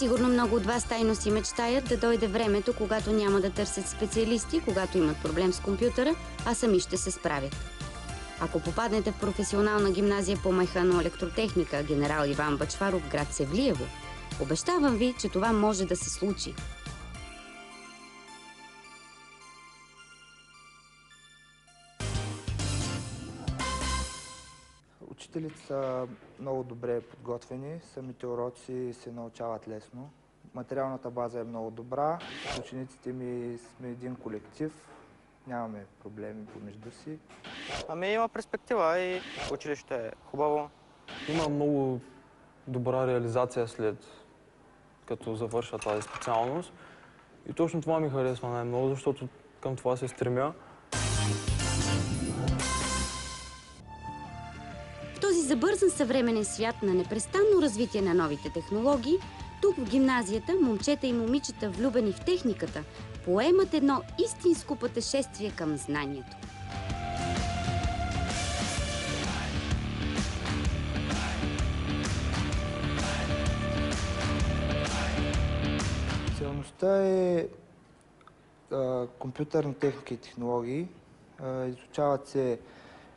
Сигурно много от вас тайно си мечтаят да дойде времето, когато няма да търсят специалисти, когато имат проблем с компютъра, а сами ще се справят. Ако попаднете в професионална гимназия по механо-електротехника генерал Иван Бъчваров в град Севлиево, обещавам ви, че това може да се случи. Учителите са много добре подготвени, самите уроци се научават лесно. Материалната база е много добра, учениците ми сме един колектив, нямаме проблеми помежду си. Ами има перспектива и училище е хубаво. Има много добра реализация след като завърша тази специалност. И точно това ми харесва най-много, защото към това се стремя. В този забързан съвременен свят на непрестанно развитие на новите технологии, тук в гимназията момчета и момичета, влюбени в техниката, поемат едно истинско пътешествие към знанието. Специалността е компютърна техника и технологии. Изучават се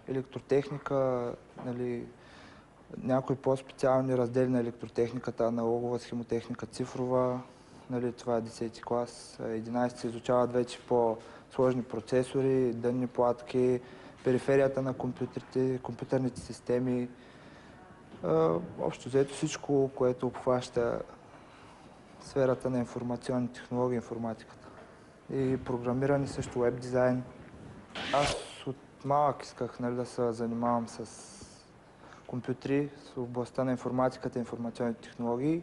електротехника, нали, някои по-специални раздели на електротехниката, аналогова схемотехника, цифрова. Нали, това е 10-ти клас. 11 се изучават вече по-сложни процесори, дънни платки, периферията на компютрите, компютърните системи. Общо взето всичко, което обхваща сферата на информационни технологии, информатиката. И програмиране също, веб дизайн. Аз от малък исках, нали, да се занимавам с компютри, с областта на информатиката и информационните технологии.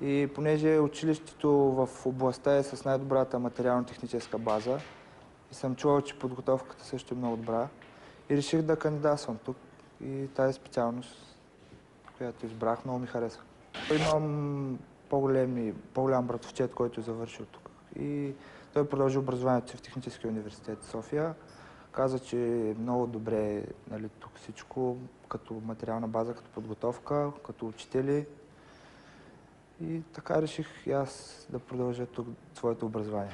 И понеже училището в областта е с най-добрата материално-техническа база и съм чувал, че подготовката също е много добра, и реших да кандидатствам тук. И тази специалност, която избрах, много ми хареса. Имам по-голям братовчет, който е завършил тук. И той продължи образованието си в Техническия университет в София. Каза, че е много добре, нали, тук всичко, като материална база, като подготовка, като учители. И така реших и аз да продължа тук своето образование.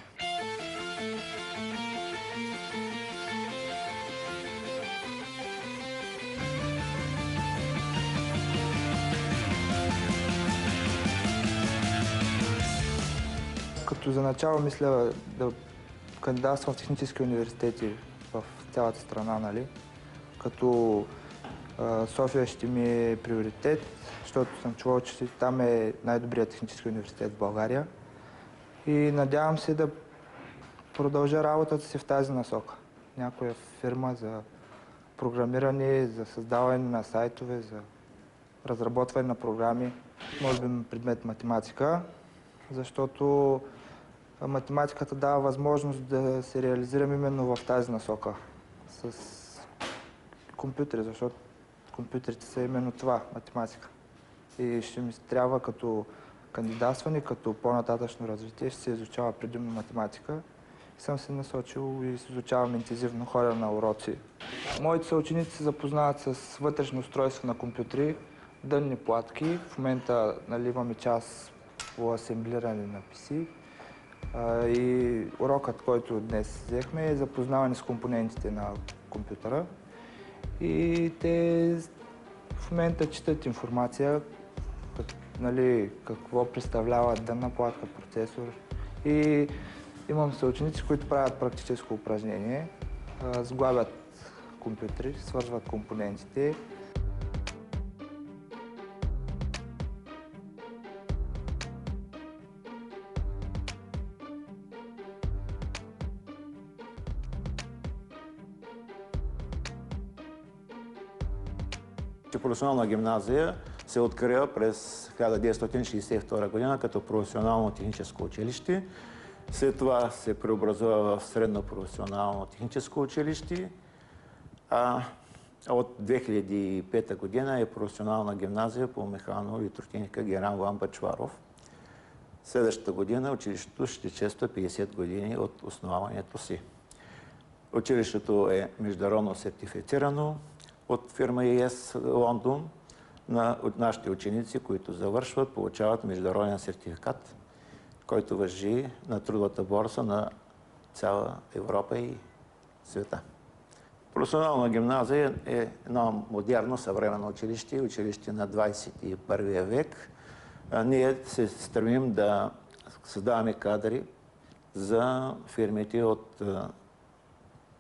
Като за начало мисля да кандидатствам в технически университети в цялата страна, нали? Като София ще ми е приоритет, защото съм чувал, че там е най-добрият технически университет в България. И надявам се да продължа работата си в тази насока. Някоя фирма за програмиране, за създаване на сайтове, за разработване на програми. Може би предмет математика, защото математиката дава възможност да се реализирам именно в тази насока с компютри, защото компютрите са именно това, математика. И ще ми трябва като кандидатстване, като по-нататъчно развитие, ще се изучава предимно математика. И съм се насочил и се изучавам интензивно, ходя на уроци. Моите съученици се запознават с вътрешно устройство на компютри, дънни платки. В момента, нали, имаме час по асемблиране на PC. И урокът, който днес взехме, е запознаване с компонентите на компютъра. И те в момента четат информация, нали, какво представлява дънна платка, процесор. И имам съученици, които правят практическо упражнение, сглабят компютри, свързват компонентите. Професионална гимназия се открива през 1962 година като професионално техническо училище. След това се преобразува в средно професионално техническо училище. А от 2005 година е професионална гимназия по механо-електротехника генерал Иван Бъчваров. Следващата година училището ще чества 50 години от основаването си. Училището е международно сертифицирано от фирма ЕС Лондон от нашите ученици, които завършват, получават международен сертификат, който важи на трудовата борса на цяла Европа и света. Професионална гимназия е едно модерно, съвременно училище, училище на 21 век. Ние се стремим да създаваме кадри за фирмите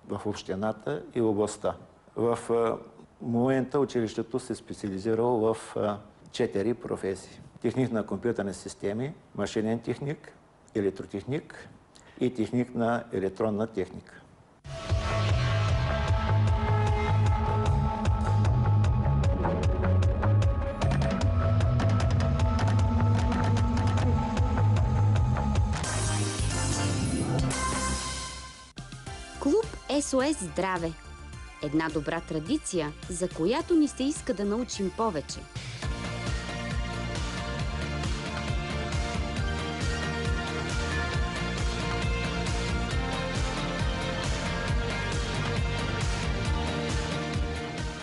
в общината и областта. В момента училището се специализирало в 4 професии. Техник на компютърни системи, машинен техник, електротехник и техник на електронна техника. Клуб СОС Здраве. Една добра традиция, за която ни се иска да научим повече.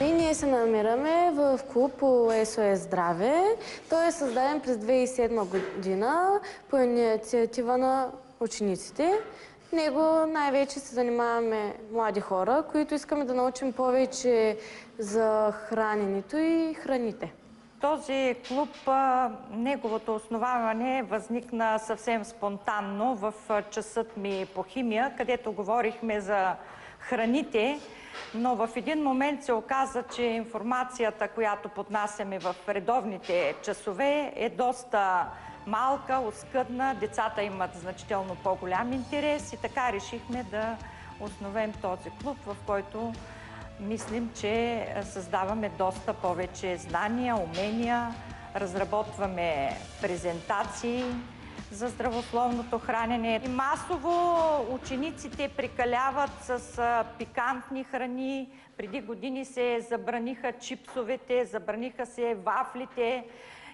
И ние се намираме в клуб по СОС Здраве. Той е създаден през 2007 година по инициатива на учениците. В него най-вече се занимаваме млади хора, които искаме да научим повече за храненето и храните. Този клуб, неговото основаване възникна съвсем спонтанно в часът ми по химия, където говорихме за храните, но в един момент се оказа, че информацията, която поднасяме в редовните часове, е доста малка, оскъдна, децата имат значително по-голям интерес и така решихме да основем този клуб, в който мислим, че създаваме доста повече знания, умения, разработваме презентации за здравословното хранене. И масово учениците прекаляват с пикантни храни. Преди години се забраниха чипсовете, забраниха се вафлите,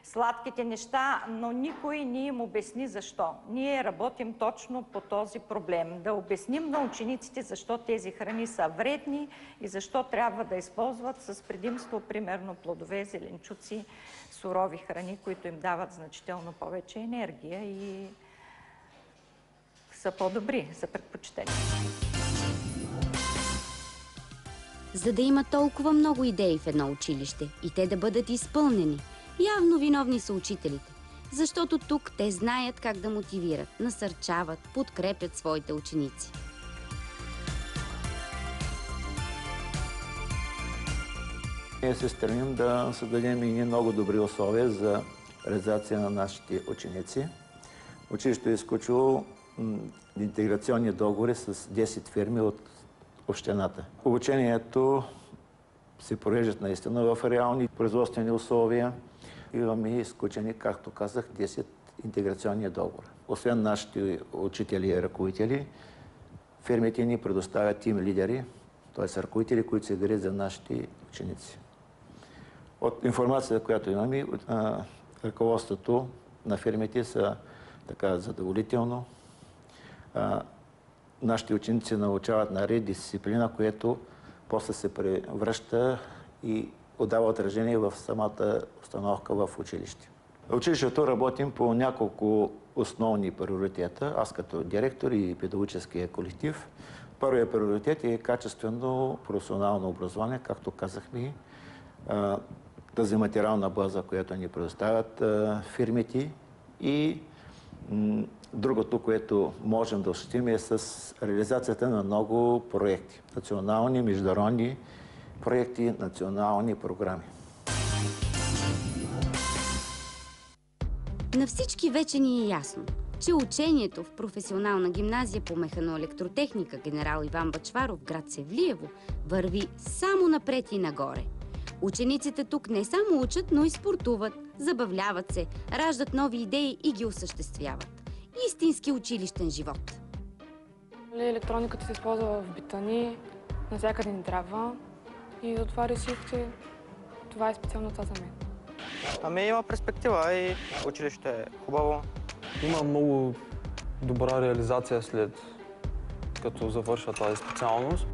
сладките неща, но никой не им обясни защо. Ние работим точно по този проблем. Да обясним на учениците защо тези храни са вредни и защо трябва да използват с предимство, примерно, плодове, зеленчуци, сурови храни, които им дават значително повече енергия и са по-добри за предпочитание. За да има толкова много идеи в едно училище и те да бъдат изпълнени, явно виновни са учителите, защото тук те знаят как да мотивират, насърчават, подкрепят своите ученици. Ние се стремим да създадем и много добри условия за реализация на нашите ученици. Училището е изключило интеграционни договори с 10 фирми от общината. Обучението се провеждат наистина в реални производствени условия. Имаме изключени, както казах, 10 интеграционни договора. Освен нашите учители и ръководители, фирмите ни предоставят тим лидери, т.е. ръководители, които се грижат за нашите ученици. От информацията, която имаме, ръководството на фирмите са така задоволително. Нашите ученици научават на ред дисциплина, което после се превръща и отдава отражение в самата установка в училище. В училището работим по няколко основни приоритета. Аз като директор и педагогическия колектив. Първият приоритет е качествено професионално образование, както казахме, тази материална база, която ни предоставят фирмите, и другото, което можем да осъществим, е с реализацията на много проекти. Национални, международни проекти, национални програми. На всички вече ни е ясно, че учението в професионална гимназия по механоелектротехника генерал Иван Бъчваров, град Севлиево, върви само напред и нагоре. Учениците тук не само учат, но и спортуват, забавляват се, раждат нови идеи и ги осъществяват. Истински училищен живот. Електрониката се използва в бита ни, навсякъде ни трябва и затова реших, че това е специалността за мен. Ами има перспектива и училище е хубаво. Има много добра реализация след като завърша тази специалност.